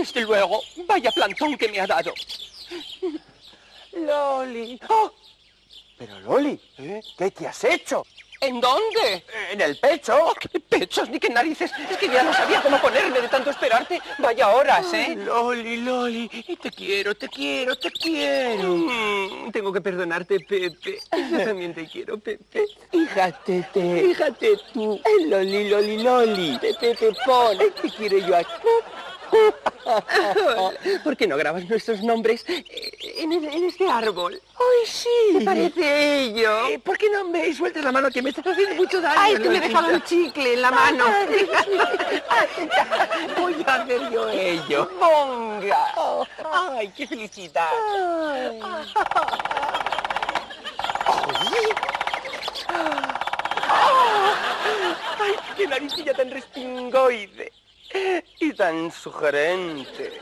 Desde luego, vaya plantón que me ha dado. Loli. ¡Oh! Pero Loli, ¿qué te has hecho? ¿En dónde? En el pecho. ¡Oh, qué pechos ni qué narices! Es que ya no sabía cómo ponerme de tanto esperarte. Vaya horas, ¿eh? Loli, Loli, y te quiero, te quiero, te quiero. Tengo que perdonarte, Pepe. Yo también te quiero, Pepe. Fíjate tú. Loli, Loli, Loli. Pepe Pepón. Te quiero yo aquí. ¿Por qué no grabas nuestros nombres en este árbol? ¡Ay, sí! ¿Te parece ello? ¿Por qué no me sueltas la mano que me estás haciendo mucho daño? ¡Ay, es que me he dejado un chicle en la mano! Voy a hacer yo ello. ¡Bonga! ¡Ay, qué felicidad! ¡Ay, qué naricilla tan respingoide! Y tan sugerente.